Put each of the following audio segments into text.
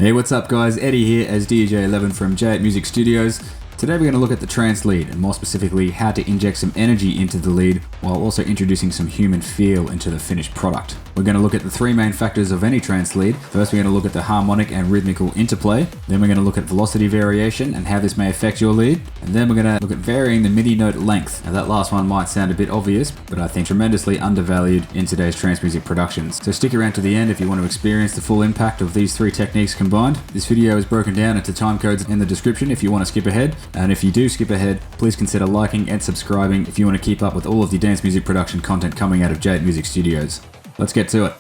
Hey, what's up guys? Eddie here as DJ11 from JaetMusicStudios. Today we're going to look at the trance lead, and more specifically how to inject some energy into the lead while also introducing some human feel into the finished product. We're going to look at the three main factors of any trance lead. First we're going to look at the harmonic and rhythmical interplay, then we're going to look at velocity variation and how this may affect your lead, and then we're going to look at varying the MIDI note length. Now that last one might sound a bit obvious, but I think tremendously undervalued in today's trance music productions. So stick around to the end if you want to experience the full impact of these three techniques combined. This video is broken down into timecodes in the description if you want to skip ahead. And if you do skip ahead, please consider liking and subscribing if you want to keep up with all of the dance music production content coming out of JaetMusicStudios. Let's get to it.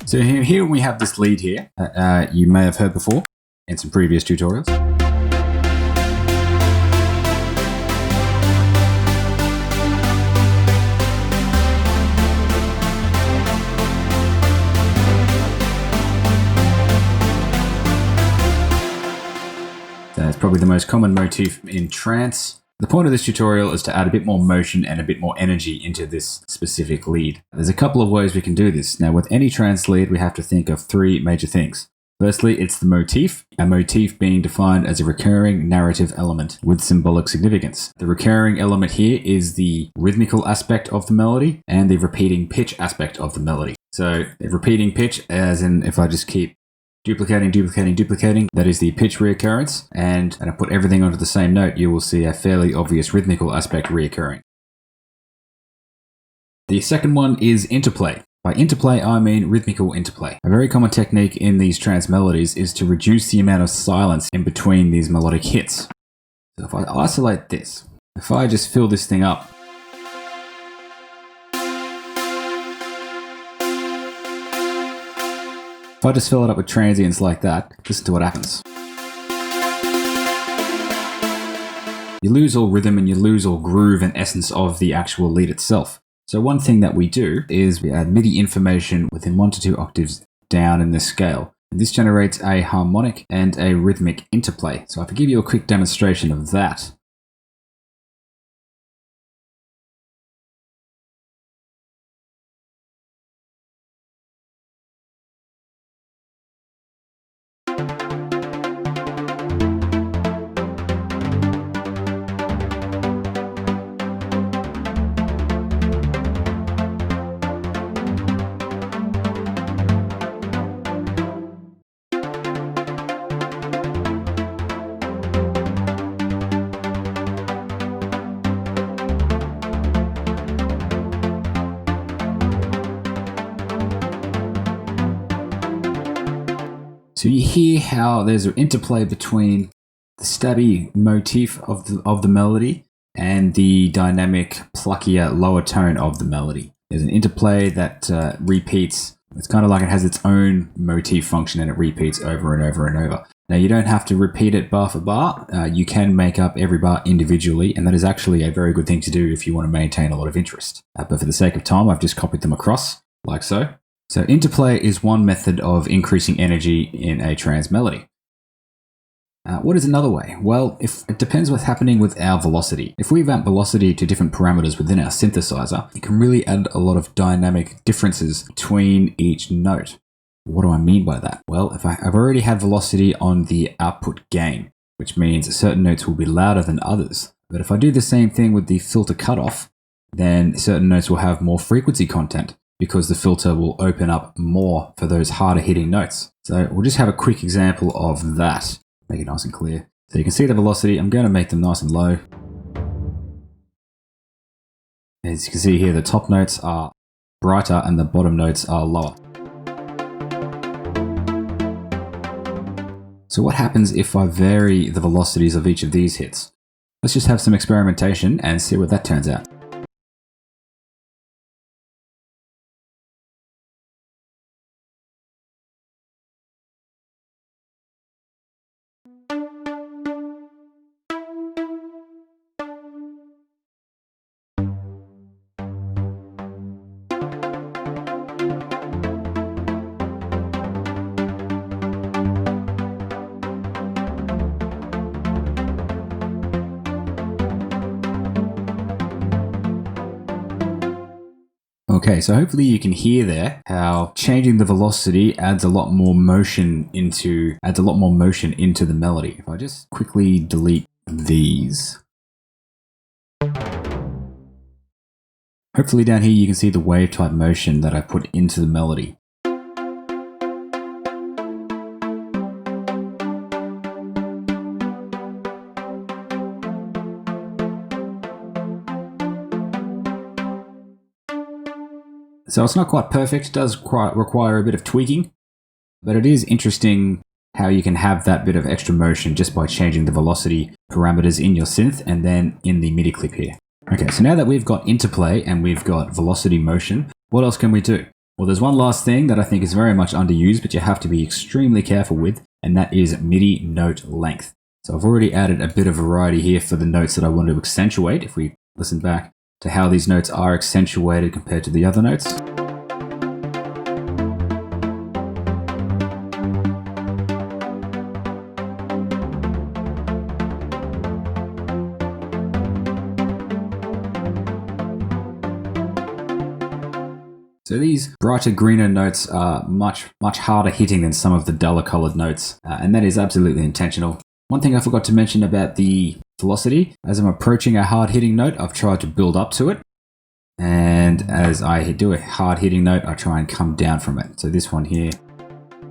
So here we have this lead here that you may have heard before in some previous tutorials. That's probably the most common motif in trance. The point of this tutorial is to add a bit more motion and a bit more energy into this specific lead. There's a couple of ways we can do this. Now with any trance lead, we have to think of three major things. Firstly, it's the motif, a motif being defined as a recurring narrative element with symbolic significance. The recurring element here is the rhythmical aspect of the melody and the repeating pitch aspect of the melody. So the repeating pitch, as in if I just keep duplicating, that is the pitch reoccurrence, and I put everything onto the same note, you will see a fairly obvious rhythmical aspect reoccurring. The second one is interplay. By interplay, I mean rhythmical interplay. A very common technique in these trance melodies is to reduce the amount of silence in between these melodic hits. So if I isolate this, if I just fill this thing up, if I just fill it up with transients like that, listen to what happens. You lose all rhythm and you lose all groove and essence of the actual lead itself. So one thing that we do is we add MIDI information within 1 to 2 octaves down in this scale. And this generates a harmonic and a rhythmic interplay. So I can give you a quick demonstration of that. So you hear how there's an interplay between the stabby motif of the melody and the dynamic, pluckier, lower tone of the melody. There's an interplay that repeats. It's kind of like it has its own motif function and it repeats over and over and over. Now you don't have to repeat it bar for bar. You can make up every bar individually, and that is actually a very good thing to do if you want to maintain a lot of interest. But for the sake of time, I've just copied them across like so. So interplay is one method of increasing energy in a trance melody. What is another way? Well, it depends what's happening with our velocity. If we vamp velocity to different parameters within our synthesizer, it can really add a lot of dynamic differences between each note. What do I mean by that? Well, if I've already had velocity on the output gain, which means certain notes will be louder than others. But if I do the same thing with the filter cutoff, then certain notes will have more frequency content, because the filter will open up more for those harder hitting notes. So we'll just have a quick example of that. Make it nice and clear. So you can see the velocity. I'm going to make them nice and low. As you can see here, the top notes are brighter and the bottom notes are lower. So what happens if I vary the velocities of each of these hits? Let's just have some experimentation and see what that turns out. Okay, so hopefully you can hear there how changing the velocity adds a lot more motion into the melody. If I just quickly delete these. Hopefully down here you can see the wave type motion that I put into the melody. So it's not quite perfect, it does require a bit of tweaking, but it is interesting how you can have that bit of extra motion just by changing the velocity parameters in your synth and then in the MIDI clip here. Okay, so now that we've got interplay and we've got velocity motion, what else can we do? Well, there's one last thing that I think is very much underused, but you have to be extremely careful with, and that is MIDI note length. So I've already added a bit of variety here for the notes that I want to accentuate. If we listen back to how these notes are accentuated compared to the other notes. So these brighter, greener notes are much harder hitting than some of the duller colored notes, and that is absolutely intentional. One thing I forgot to mention about the velocity, as I'm approaching a hard hitting note, I've tried to build up to it. And as I do a hard hitting note, I try and come down from it. So this one here,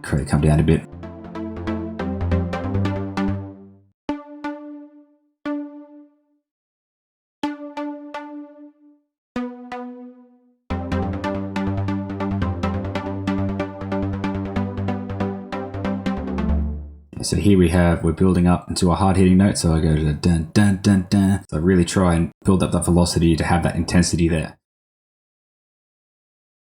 come down a bit. So here we're building up into a hard hitting note. So I go to the dun, dun, dun, dun. So I really try and build up that velocity to have that intensity there.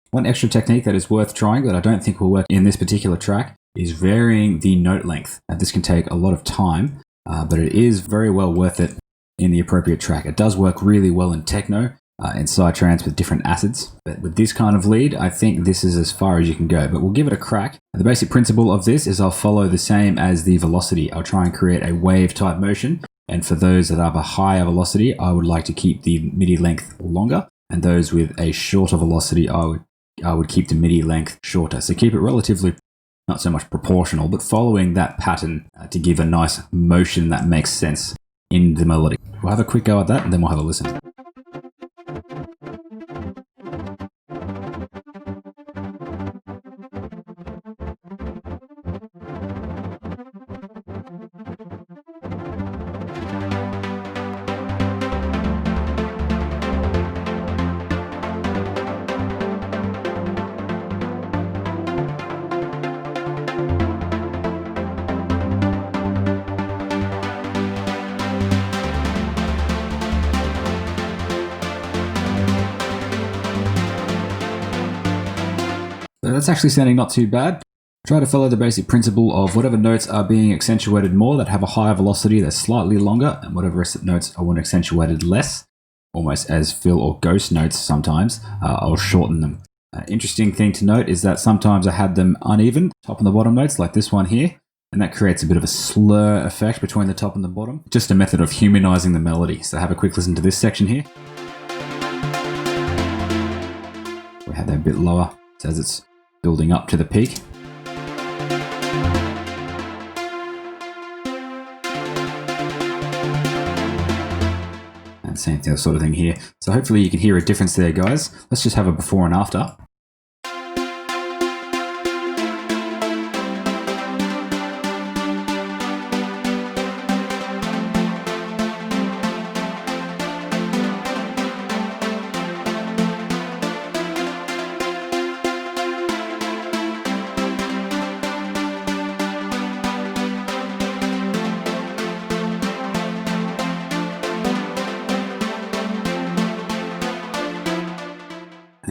One extra technique that is worth trying that I don't think will work in this particular track is varying the note length. Now, this can take a lot of time, but it is very well worth it in the appropriate track. It does work really well in techno, in psytrance with different acids. But with this kind of lead, I think this is as far as you can go, but we'll give it a crack. The basic principle of this is I'll follow the same as the velocity. I'll try and create a wave type motion. And for those that have a higher velocity, I would like to keep the MIDI length longer. And those with a shorter velocity, I would keep the MIDI length shorter. So keep it relatively, not so much proportional, but following that pattern to give a nice motion that makes sense in the melody. We'll have a quick go at that and then we'll have a listen. So that's actually sounding not too bad. Try to follow the basic principle of whatever notes are being accentuated more that have a higher velocity, they're slightly longer, and whatever notes I want accentuated less, almost as fill or ghost notes sometimes, I'll shorten them. Interesting thing to note is that sometimes I had them uneven, top and the bottom notes, like this one here, and that creates a bit of a slur effect between the top and the bottom. Just a method of humanizing the melody. So have a quick listen to this section here. We have that a bit lower, so as it's building up to the peak. And same sort of thing here. So hopefully you can hear a difference there, guys. Let's just have a before and after.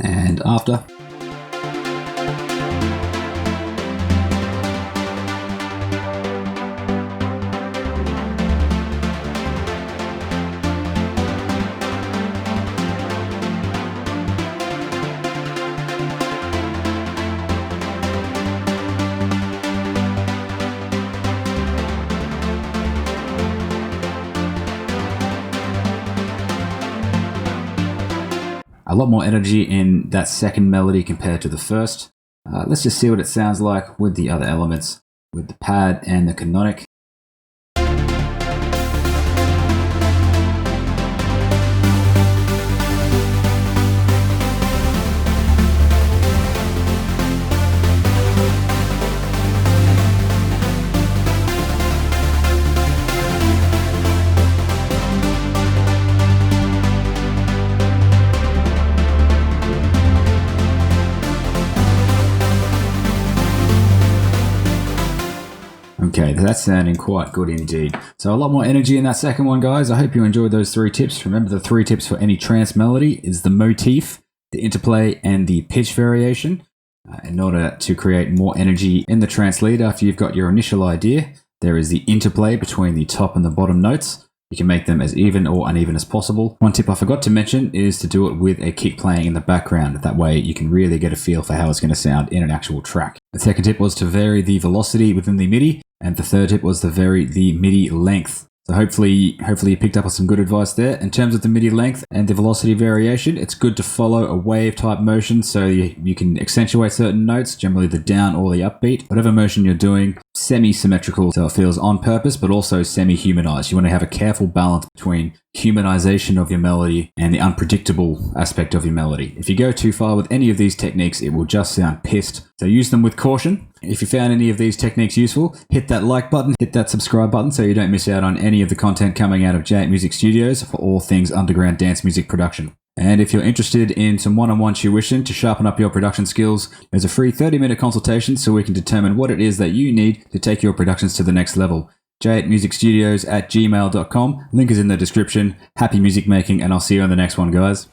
And after. A lot more energy in that second melody compared to the first. Let's just see what it sounds like with the other elements, with the pad and the canonic. Okay, that's sounding quite good indeed. So a lot more energy in that second one, guys. I hope you enjoyed those 3 tips. Remember, the 3 tips for any trance melody is the motif, the interplay, and the pitch variation. In order to create more energy in the trance lead after you've got your initial idea, there is the interplay between the top and the bottom notes. You can make them as even or uneven as possible. One tip I forgot to mention is to do it with a kick playing in the background. That way you can really get a feel for how it's going to sound in an actual track. The second tip was to vary the velocity within the MIDI. And the third tip was to vary the MIDI length. So hopefully you picked up on some good advice there. In terms of the MIDI length and the velocity variation, it's good to follow a wave type motion so you can accentuate certain notes, generally the down or the upbeat. Whatever motion you're doing, semi-symmetrical so it feels on purpose, but also semi-humanized. You want to have a careful balance between humanization of your melody and the unpredictable aspect of your melody. If you go too far with any of these techniques, it will just sound pissed. So use them with caution. If you found any of these techniques useful, hit that like button, hit that subscribe button so you don't miss out on any of the content coming out of JaetMusicStudios for all things underground dance music production. And if you're interested in some one-on-one tuition to sharpen up your production skills, there's a free 30-minute consultation so we can determine what it is that you need to take your productions to the next level. JaetMusicStudios@gmail.com. Link is in the description. Happy music making, and I'll see you on the next one, guys.